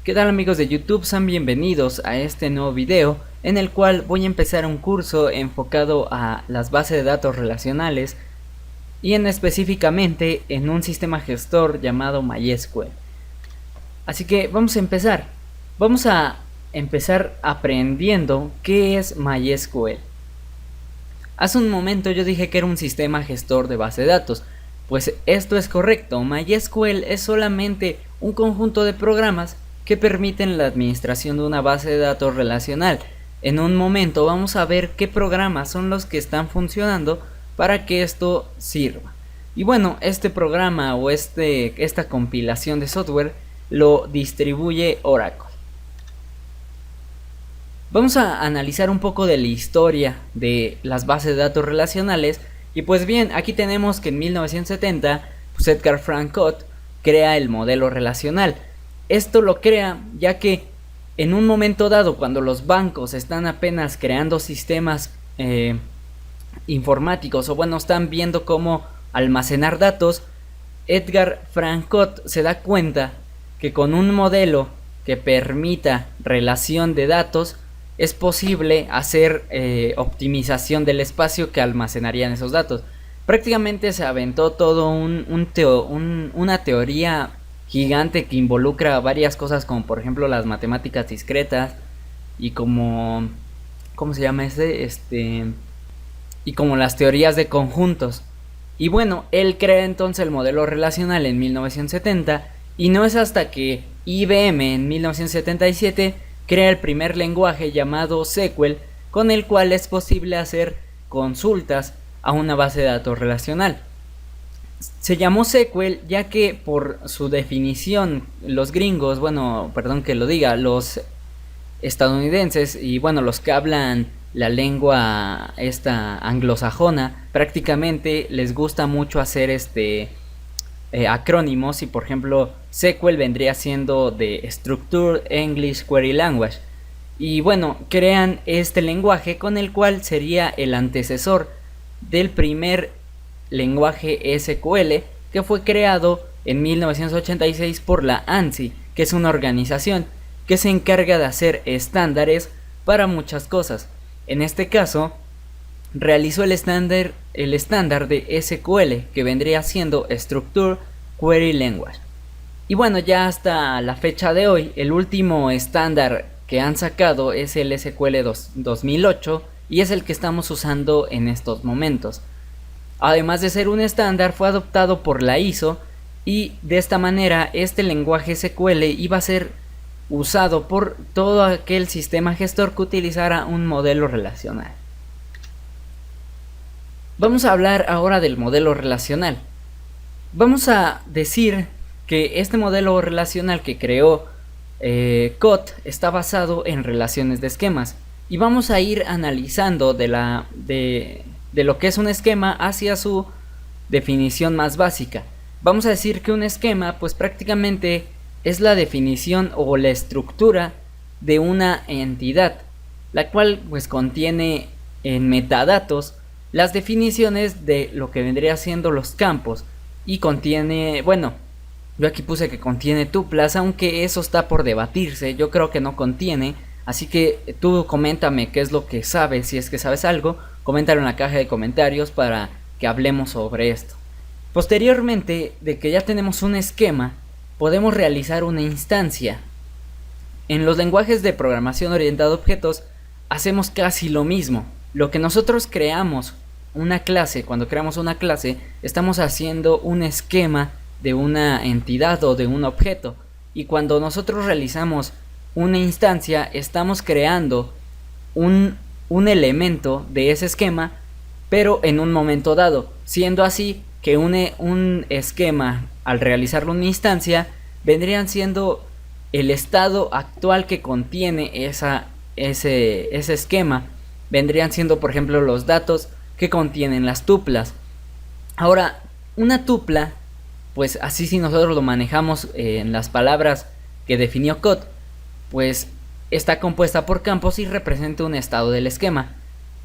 ¿Qué tal amigos de YouTube? Sean bienvenidos a este nuevo video en el cual voy a empezar un curso enfocado a las bases de datos relacionales y específicamente en un sistema gestor llamado MySQL. Así que vamos a empezar. Vamos a empezar aprendiendo qué es MySQL. Hace un momento yo dije que era un sistema gestor de base de datos. Pues esto es correcto. MySQL es solamente un conjunto de programas que permiten la administración de una base de datos relacional. En un momento vamos a ver qué programas son los que están funcionando para que esto sirva. Y bueno, este programa o esta compilación de software lo distribuye Oracle. Vamos a analizar un poco de la historia de las bases de datos relacionales. Y pues bien, aquí tenemos que en 1970 pues Edgar Frank Codd crea el modelo relacional. Esto lo crea ya que en un momento dado, cuando los bancos están apenas creando sistemas informáticos, o bueno, están viendo cómo almacenar datos, Edgar Frank Codd se da cuenta que con un modelo que permita relación de datos es posible hacer optimización del espacio que almacenarían esos datos. Prácticamente se aventó todo una teoría gigante que involucra varias cosas, como por ejemplo las matemáticas discretas y como ¿cómo se llama y como las teorías de conjuntos. Y bueno, él crea entonces el modelo relacional en 1970 y no es hasta que IBM en 1977 crea el primer lenguaje llamado SQL, con el cual es posible hacer consultas a una base de datos relacional. Se llamó SQL ya que por su definición los gringos, bueno, perdón que lo diga, los estadounidenses y bueno, los que hablan la lengua esta anglosajona, prácticamente les gusta mucho hacer acrónimos, y por ejemplo SQL vendría siendo de Structured English Query Language. Y bueno, crean este lenguaje con el cual sería el antecesor del primer lenguaje SQL, que fue creado en 1986 por la ANSI, que es una organización que se encarga de hacer estándares para muchas cosas. En este caso, realizó el estándar de SQL, que vendría siendo Structured Query Language. Y bueno, ya hasta la fecha de hoy, el último estándar que han sacado es el SQL 2008 y es el que estamos usando en estos momentos. Además de ser un estándar, fue adoptado por la ISO y de esta manera este lenguaje SQL iba a ser usado por todo aquel sistema gestor que utilizara un modelo relacional. Vamos a hablar ahora del modelo relacional. Vamos a decir que este modelo relacional que creó Codd está basado en relaciones de esquemas, y vamos a ir analizando de lo que es un esquema hacia su definición más básica. Vamos a decir que un esquema pues prácticamente es la definición o la estructura de una entidad, la cual pues contiene en metadatos las definiciones de lo que vendría siendo los campos, y contiene, bueno, yo aquí puse que contiene tuplas, aunque eso está por debatirse, yo creo que no contiene, así que tú coméntame qué es lo que sabes, si es que sabes algo, coméntalo en la caja de comentarios para que hablemos sobre esto. Posteriormente de que ya tenemos un esquema, podemos realizar una instancia. En los lenguajes de programación orientada a objetos hacemos casi lo mismo. Lo que nosotros creamos una clase, cuando creamos una clase, estamos haciendo un esquema de una entidad o de un objeto, y cuando nosotros realizamos una instancia estamos creando un elemento de ese esquema, pero en un momento dado, siendo así que un esquema, al realizarlo una instancia, vendrían siendo el estado actual que contiene ese esquema, vendrían siendo por ejemplo los datos que contienen las tuplas. Ahora, una tupla, pues así si nosotros lo manejamos en las palabras que definió Codd, pues está compuesta por campos y representa un estado del esquema.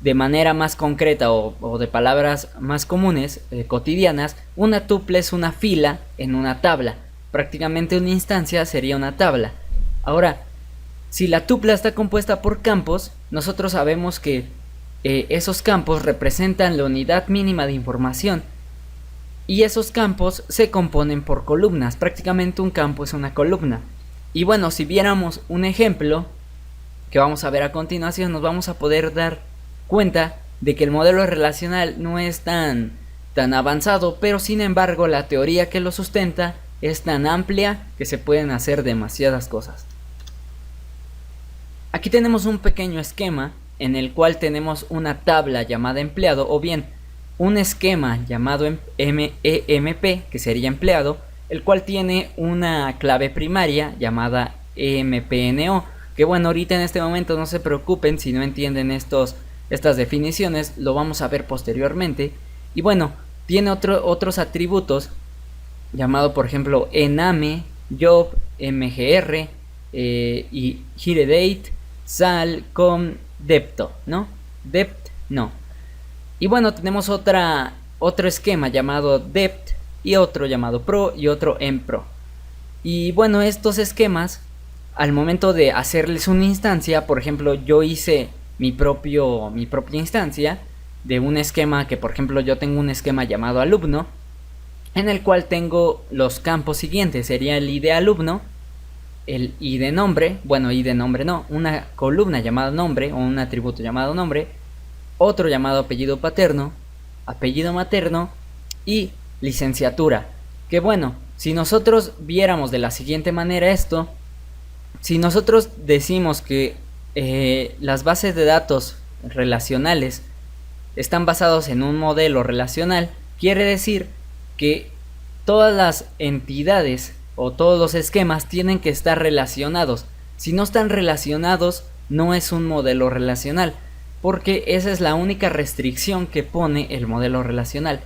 De manera más concreta o de palabras más comunes, cotidianas, una tuple es una fila en una tabla. Prácticamente una instancia sería una tabla. Ahora, si la tupla está compuesta por campos, nosotros sabemos que esos campos representan la unidad mínima de información y esos campos se componen por columnas. Prácticamente un campo es una columna. Y bueno, si viéramos un ejemplo que vamos a ver a continuación, nos vamos a poder dar cuenta de que el modelo relacional no es tan avanzado, pero sin embargo la teoría que lo sustenta es tan amplia que se pueden hacer demasiadas cosas. Aquí tenemos un pequeño esquema en el cual tenemos una tabla llamada empleado, o bien un esquema llamado EMP, que sería empleado, el cual tiene una clave primaria llamada EMPNO, que bueno, ahorita en este momento no se preocupen si no entienden estas definiciones, lo vamos a ver posteriormente. Y bueno, tiene otros atributos llamado por ejemplo ename, job, mgr, y giredate, sal, com, depto, ¿no? Dept, no. Y bueno, tenemos otro esquema llamado dept y otro llamado pro y otro empro. Y bueno, estos esquemas, al momento de hacerles una instancia, por ejemplo, yo hice mi propia instancia de un esquema que, por ejemplo, yo tengo un esquema llamado alumno, en el cual tengo los campos siguientes. Sería el id alumno, el id nombre, bueno, id nombre no, una columna llamada nombre o un atributo llamado nombre, otro llamado apellido paterno, apellido materno y licenciatura. Que bueno, si nosotros viéramos de la siguiente manera esto, si nosotros decimos que las bases de datos relacionales están basados en un modelo relacional, quiere decir que todas las entidades o todos los esquemas tienen que estar relacionados. Si no están relacionados, no es un modelo relacional, porque esa es la única restricción que pone el modelo relacional.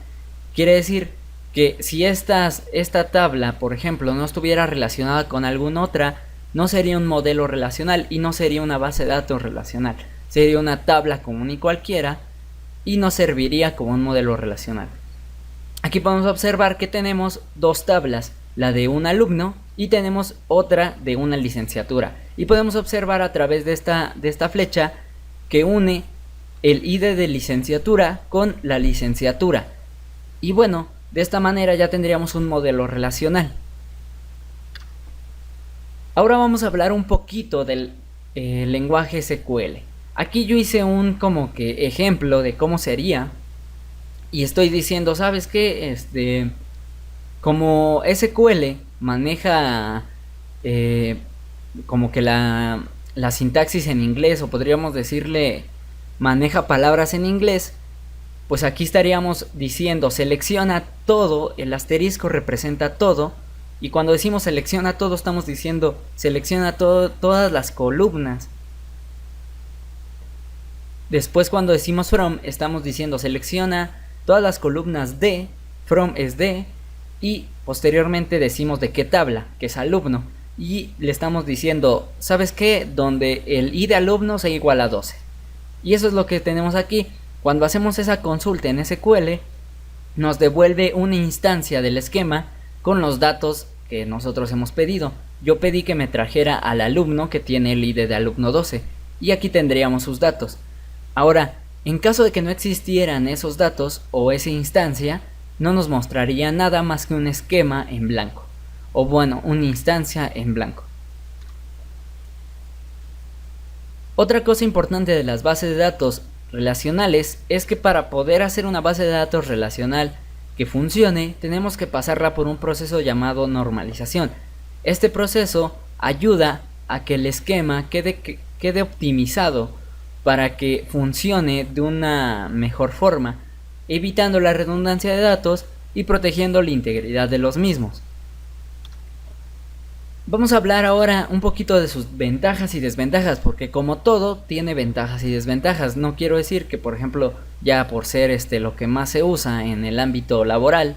Quiere decir que si esta tabla, por ejemplo, no estuviera relacionada con alguna otra, no sería un modelo relacional y no sería una base de datos relacional. Sería una tabla común y cualquiera y no serviría como un modelo relacional. Aquí podemos observar que tenemos dos tablas, la de un alumno y tenemos otra de una licenciatura. Y podemos observar a través de esta flecha que une el id de licenciatura con la licenciatura. Y bueno, de esta manera ya tendríamos un modelo relacional. Ahora vamos a hablar un poquito del lenguaje SQL. Aquí yo hice un como que ejemplo de cómo sería. Y estoy diciendo, ¿sabes qué? Como SQL maneja como que la sintaxis en inglés, o podríamos decirle maneja palabras en inglés, pues aquí estaríamos diciendo selecciona todo, el asterisco representa todo, y cuando decimos selecciona todo estamos diciendo selecciona todas las columnas. Después cuando decimos from estamos diciendo selecciona todas las columnas de, from es de, y posteriormente decimos de qué tabla, que es alumno, y le estamos diciendo, ¿sabes qué? Donde el id de alumno sea igual a 12. Y eso es lo que tenemos aquí. Cuando hacemos esa consulta en SQL, nos devuelve una instancia del esquema con los datos que nosotros hemos pedido. Yo pedí que me trajera al alumno que tiene el id de alumno 12, y aquí tendríamos sus datos. Ahora, en caso de que no existieran esos datos o esa instancia, no nos mostraría nada más que un esquema en blanco, o bueno, una instancia en blanco. Otra cosa importante de las bases de datos relacionales es que para poder hacer una base de datos relacional que funcione, tenemos que pasarla por un proceso llamado normalización. Este proceso ayuda a que el esquema quede optimizado para que funcione de una mejor forma, evitando la redundancia de datos y protegiendo la integridad de los mismos. Vamos a hablar ahora un poquito de sus ventajas y desventajas, porque como todo tiene ventajas y desventajas. No quiero decir que, por ejemplo, ya por ser lo que más se usa en el ámbito laboral,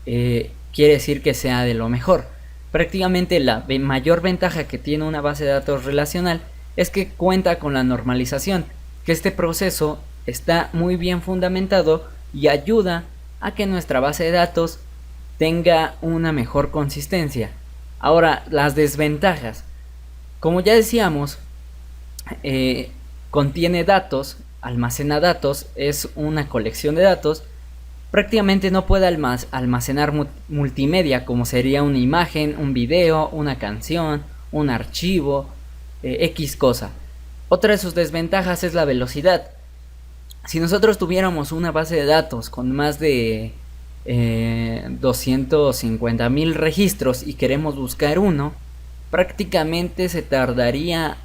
quiere decir que sea de lo mejor. Prácticamente la mayor ventaja que tiene una base de datos relacional es que cuenta con la normalización, que este proceso está muy bien fundamentado y ayuda a que nuestra base de datos tenga una mejor consistencia. Ahora, las desventajas. Como ya decíamos, contiene datos, almacena datos, es una colección de datos. Prácticamente no puede almacenar multimedia, como sería una imagen, un video, una canción, un archivo, X cosa. Otra de sus desventajas es la velocidad. Si nosotros tuviéramos una base de datos con más de 250.000 registros y queremos buscar uno, prácticamente se tardaría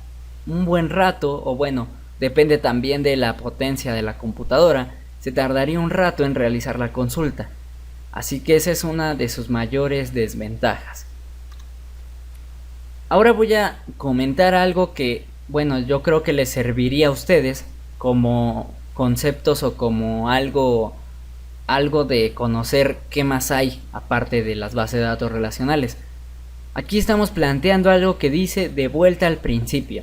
un buen rato, o bueno, depende también de la potencia de la computadora, se tardaría un rato en realizar la consulta. Así que esa es una de sus mayores desventajas. Ahora voy a comentar algo que, bueno, yo creo que les serviría a ustedes como conceptos o como algo de conocer qué más hay aparte de las bases de datos relacionales. Aquí estamos planteando algo que dice de vuelta al principio.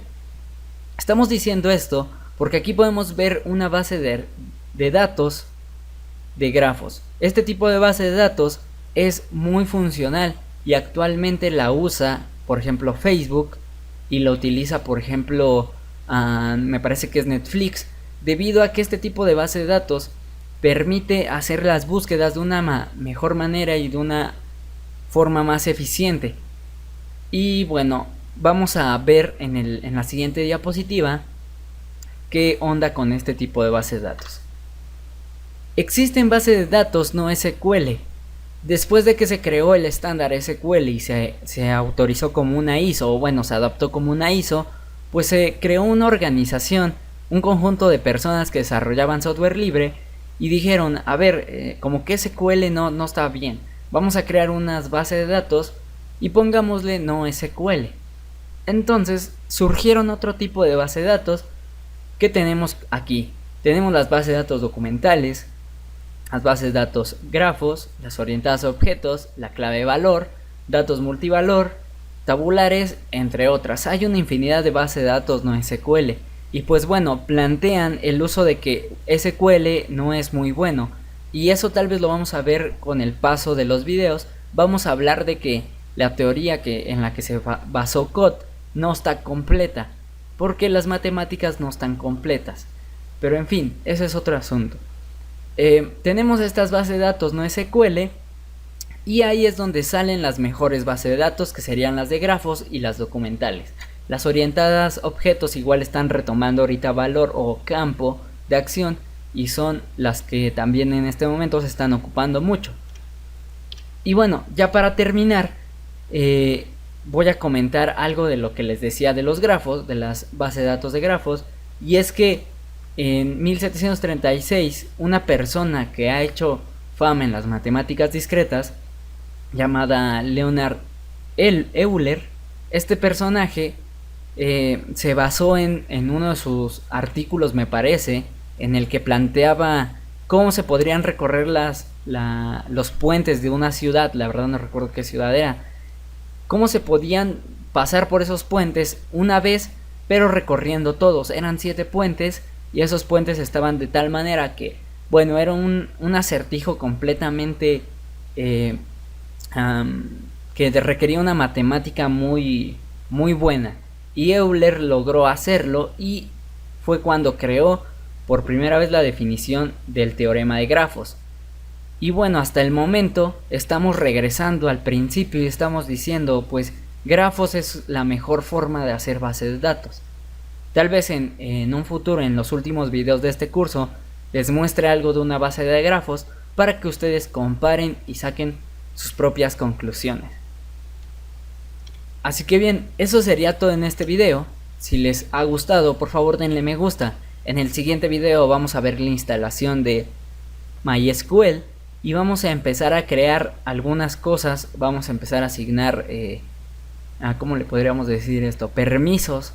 Estamos diciendo esto porque aquí podemos ver una base de datos de grafos. Este tipo de base de datos es muy funcional y actualmente la usa, por ejemplo, Facebook, y lo utiliza, por ejemplo, me parece que es Netflix, debido a que este tipo de base de datos permite hacer las búsquedas de una mejor manera y de una forma más eficiente. Y bueno, vamos a ver en la siguiente diapositiva qué onda con este tipo de base de datos. Existen bases de datos no SQL. Después de que se creó el estándar SQL y se autorizó como una ISO, o bueno, se adaptó como una ISO, pues se creó una organización, un conjunto de personas que desarrollaban software libre y dijeron, a ver, como que SQL no está bien, vamos a crear unas bases de datos y pongámosle no SQL. Entonces surgieron otro tipo de base de datos que tenemos aquí. Tenemos las bases de datos documentales, las bases de datos grafos, las orientadas a objetos, la clave valor, datos multivalor, tabulares, entre otras. Hay una infinidad de bases de datos no SQL. Y pues bueno, plantean el uso de que SQL no es muy bueno. Y eso tal vez lo vamos a ver con el paso de los videos. Vamos a hablar de que la teoría en la que se basó COT no está completa, porque las matemáticas no están completas. Pero en fin, ese es otro asunto. Tenemos estas bases de datos no SQL y ahí es donde salen las mejores bases de datos, que serían las de grafos y las documentales. Las orientadas a objetos igual están retomando ahorita valor o campo de acción y son las que también en este momento se están ocupando mucho. Y bueno, ya para terminar, voy a comentar algo de lo que les decía de los grafos, de las bases de datos de grafos, y es que en 1736 una persona que ha hecho fama en las matemáticas discretas, llamada Leonard Euler, este personaje se basó en uno de sus artículos, me parece, en el que planteaba cómo se podrían recorrer los puentes de una ciudad. La verdad no recuerdo qué ciudad era. Cómo se podían pasar por esos puentes una vez, pero recorriendo todos. Eran 7 puentes y esos puentes estaban de tal manera que, bueno, era un acertijo completamente que requería una matemática muy buena. Y Euler logró hacerlo y fue cuando creó por primera vez la definición del teorema de grafos. Y bueno, hasta el momento estamos regresando al principio y estamos diciendo, pues grafos es la mejor forma de hacer bases de datos. Tal vez en un futuro, en los últimos videos de este curso, les muestre algo de una base de grafos para que ustedes comparen y saquen sus propias conclusiones. Así que bien, eso sería todo en este video. Si les ha gustado, por favor denle me gusta. En el siguiente video vamos a ver la instalación de MySQL y vamos a empezar a crear algunas cosas. Vamos a empezar a asignar, ¿cómo le podríamos decir esto? Permisos.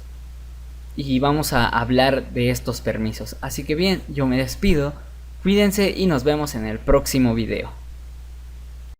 Y vamos a hablar de estos permisos. Así que bien, yo me despido. Cuídense y nos vemos en el próximo video.